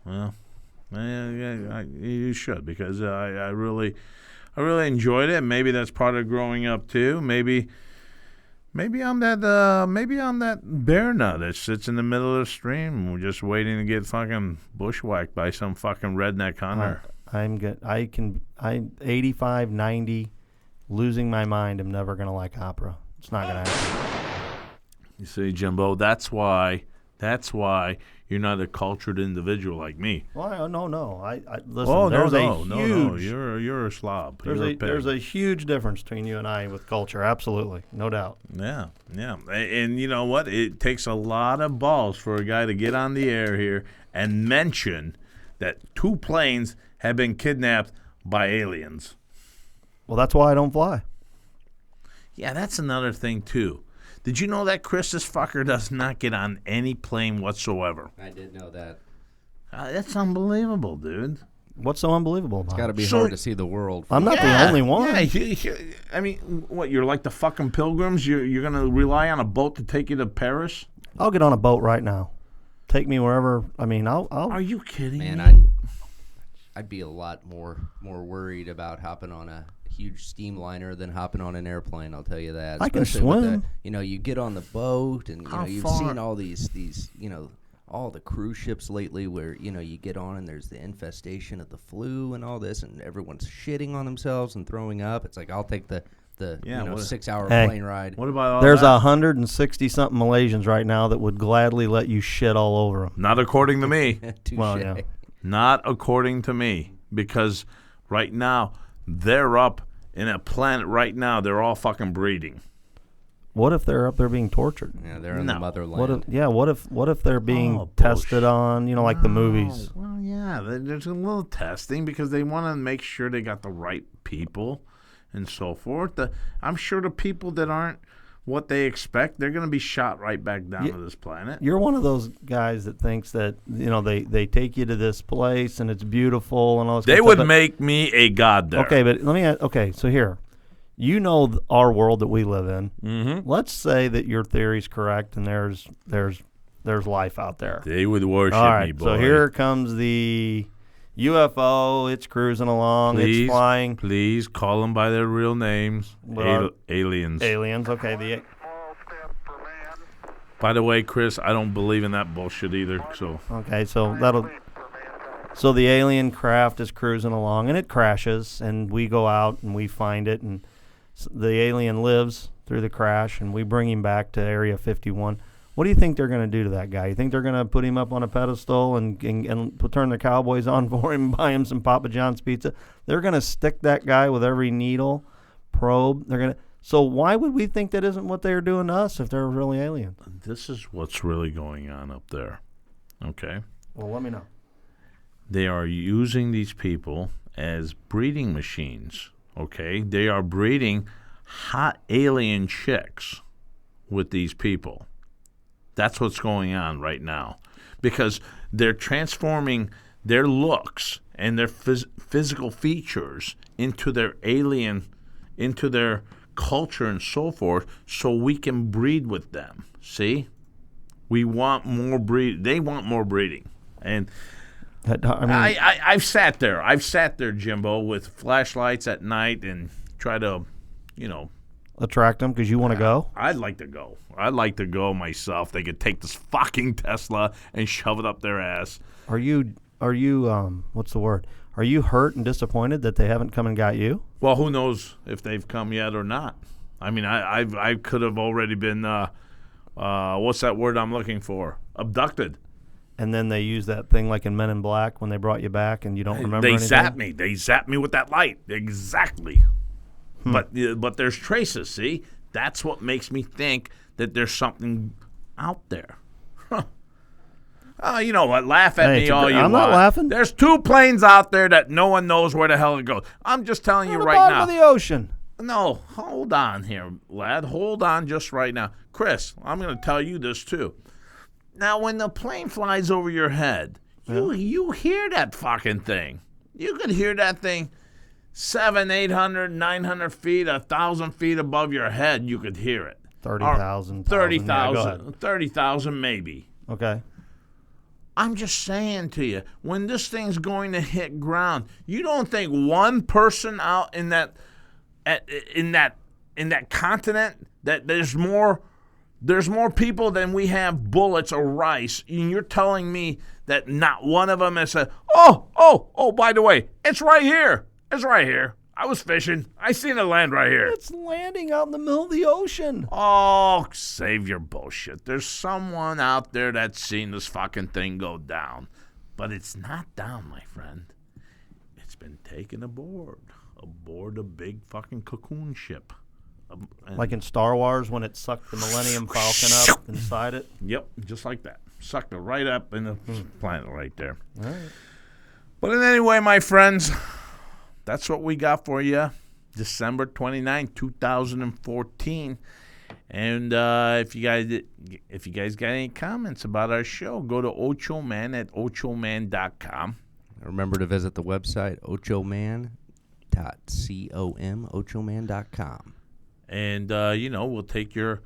Well, you should, because I really enjoyed it. Maybe that's part of growing up too. Maybe I'm that bear nut that sits in the middle of the stream, just waiting to get fucking bushwhacked by some fucking redneck hunter. I'm good. I'm 85, 90, losing my mind. I'm never gonna like opera. It's not gonna happen. You see, Jimbo, that's why you're not a cultured individual like me. Well, no. I listen. You're a slob. There's a huge difference between you and I with culture. Absolutely, no doubt. Yeah. And you know what? It takes a lot of balls for a guy to get on the air here and mention that 2 planes have been kidnapped by aliens. Well, that's why I don't fly. Yeah, that's another thing too. Did you know that Chris, this fucker, does not get on any plane whatsoever? I did know that. That's unbelievable, dude. What's so unbelievable about it? It's got to be hard to see the world. I'm not the only one. Yeah, I mean, what, you're like the fucking pilgrims? You're going to rely on a boat to take you to Paris? I'll get on a boat right now. Take me wherever. I mean, I'll. Are you kidding me? I'd be a lot more worried about hopping on a huge steamliner than hopping on an airplane. I'll tell you that. I can swim. You get on the boat, and you've seen all these all the cruise ships lately where you get on and there's the infestation of the flu and all this, and everyone's shitting on themselves and throwing up. It's like, I'll take the 6-hour plane ride. What about all There's that? 160 something Malaysians right now that would gladly let you shit all over them. Not according to me. Well, yeah. Not according to me, because right now they're up in a planet right now. They're all fucking breeding. What if they're up there being tortured? Yeah, they're in the motherland. What if they're being tested on? Like the movies. Well, yeah, there's a little testing because they want to make sure they got the right people and so forth. I'm sure the people that aren't what they expect, they're going to be shot right back down to this planet. You're one of those guys that thinks that they take you to this place and it's beautiful and all this. They would make me a god there. Okay, but let me. Okay, so here, our world that we live in. Mm-hmm. Let's say that your theory's correct and there's life out there. They would worship me, boy. So here comes the UFO. It's cruising along. It's flying. Please call them by their real names. Aliens. Aliens. Okay. By the way, Chris, I don't believe in that bullshit either. So So the alien craft is cruising along and it crashes, and we go out and we find it, and the alien lives through the crash, and we bring him back to Area 51. What do you think they're going to do to that guy? You think they're going to put him up on a pedestal and turn the Cowboys on for him, buy him some Papa John's pizza? They're going to stick that guy with every needle, probe. So why would we think that isn't what they're doing to us if they're really aliens? This is what's really going on up there. Okay? Well, let me know. They are using these people as breeding machines. Okay? They are breeding hot alien chicks with these people. That's what's going on right now, because they're transforming their looks and their physical features into their alien, into their culture and so forth, so we can breed with them. See? We want more breed. They want more breeding. And I've sat there, Jimbo, with flashlights at night and try to, attract them because you want to go? I'd like to go. I'd like to go myself. They could take this fucking Tesla and shove it up their ass. Are you what's the word? Are you hurt and disappointed that they haven't come and got you? Well, who knows if they've come yet or not. I mean, I could have already been, what's that word I'm looking for? Abducted. And then they use that thing like in Men in Black when they brought you back and you don't remember anything? They zapped me with that light. Exactly. But there's traces, see? That's what makes me think that there's something out there. You know what? Laugh at me all you want. I'm not laughing. There's 2 planes out there that no one knows where the hell it goes. I'm just telling you right now. Bottom of the ocean. No, hold on here, lad. Hold on just right now. Chris, I'm going to tell you this too. Now, when the plane flies over your head, you hear that fucking thing. You could hear that thing 700, 800, 900 feet, 1,000 feet above your head. You could hear it. 30,000. 30,000. 30,000 maybe. Okay. I'm just saying to you, when this thing's going to hit ground, you don't think one person out in that continent that there's more people than we have bullets or rice, and you're telling me that not one of them has said, oh, by the way, it's right here. It's right here. I was fishing. I seen it land right here. It's landing out in the middle of the ocean. Oh, save your bullshit. There's someone out there that's seen this fucking thing go down. But it's not down, my friend. It's been taken aboard a big fucking cocoon ship. Like in Star Wars when it sucked the Millennium Falcon up inside it? Yep, just like that. Sucked it right up in the planet right there. All right. But in any way, my friends, that's what we got for you. December 29, 2014. And if you guys got any comments about our show, go to Ochoman at ochoman.com. Remember to visit the website ochoman.com, ochoman.com. And we'll take your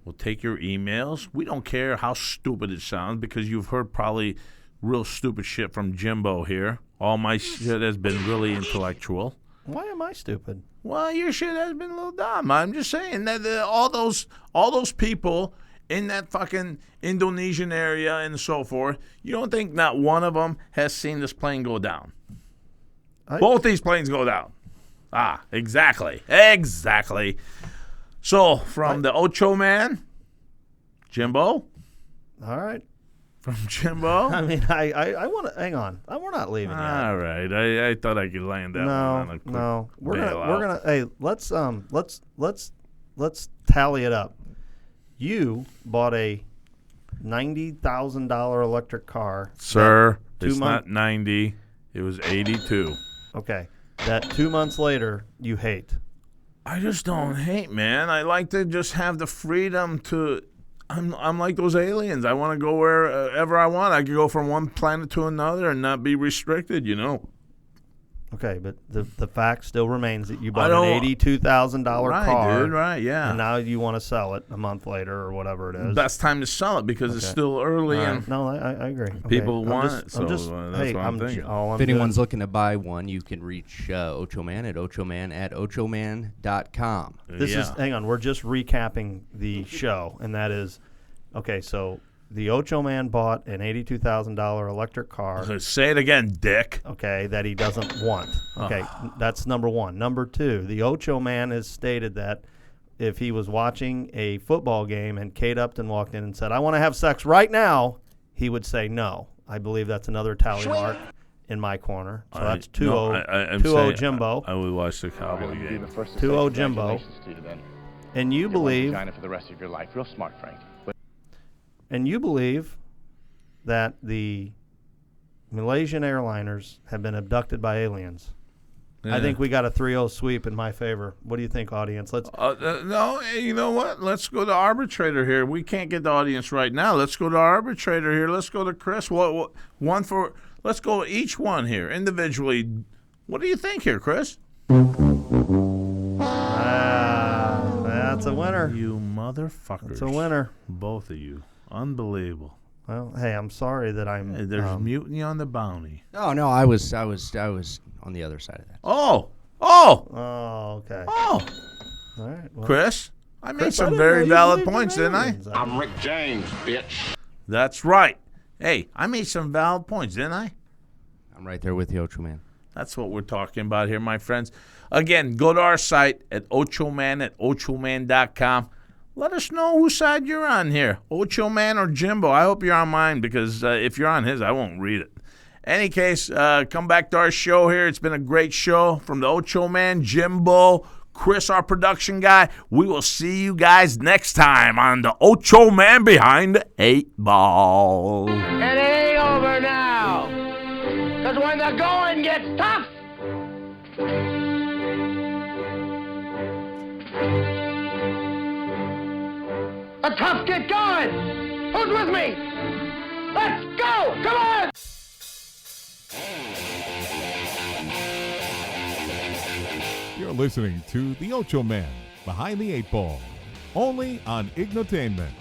emails. We don't care how stupid it sounds because you've heard probably real stupid shit from Jimbo here. All my shit has been really intellectual. Why am I stupid? Well, your shit has been a little dumb. I'm just saying that all those people in that fucking Indonesian area and so forth, you don't think not one of them has seen this plane go down? Both these planes go down. Ah, exactly. So, from the Ochoman, Jimbo. All right. From Jimbo. I mean, I want to hang on. We're not leaving yet. All right. I thought I could land that one on a quick No. We're gonna. bailout. Hey, let's tally it up. You bought a $90,000 electric car, Sir. Two It's month- not 90. It was 82. okay, that 2 months later you hate. I just don't hate, man. I like to just have the freedom to. I'm like those aliens. I want to go wherever I want. I could go from one planet to another and not be restricted, Okay, but the fact still remains that you bought don't- an $82,000 Right, car, dude. Right, yeah. and now you want to sell it a month later or whatever it is. Best time to sell it because it's Okay. still early All right. and No, I agree. Okay. people I'm want just- it. So I'm just, that's hey, what I'm thinking. all I'm If anyone's doing- looking to buy one, you can reach Ochoman at ochoman.com. This is hang on. We're just recapping the show, and that is okay. So the Ochoman bought an $82,000 electric car. Say it again, dick. Okay, that he doesn't want. Okay, that's number one. Number two, the Ochoman has stated that if he was watching a football game and Kate Upton walked in and said, "I want to have sex right now," he would say no. I believe that's another tally mark in my corner. So that's 2-0 Jimbo. I would watch the Cowboy game. 2-0 Jimbo. And you believe China for the rest of your life. Real smart, Frank. And you believe that the Malaysian airliners have been abducted by aliens. I think we got a 3-0 sweep in my favor. What do you think, audience? Let's. No, you know what? Let's go to arbitrator here. We can't get the audience right now. Let's go to arbitrator here. Let's go to Chris. What one for? Let's go each one here individually. What do you think here, Chris? That's a winner. You motherfuckers. It's a winner. Both of you. Unbelievable. Well, hey, I'm sorry that I'm. Hey, there's mutiny on the bounty. No, I was on the other side of that. Oh, okay. All right. Well, Chris, I made Chris, I some didn't know very you valid believed in points, didn't I? aliens. I'm Rick James, bitch. That's right. Hey, I made some valid points, didn't I? I'm right there with you, Ochoman. That's what we're talking about here, my friends. Again, go to our site at ochoman.com. Let us know whose side you're on here, Ochoman or Jimbo. I hope you're on mine because if you're on his, I won't read it. Any case, come back to our show here. It's been a great show from the Ochoman, Jimbo, Chris, our production guy. We will see you guys next time on the Ochoman Behind the 8 Ball. And it ain't over now. Because when the going gets tough, the tough get going. Who's with me? Let's go. Come on. You're listening to the Ochoman Behind the 8 Ball, only on Ignotainment.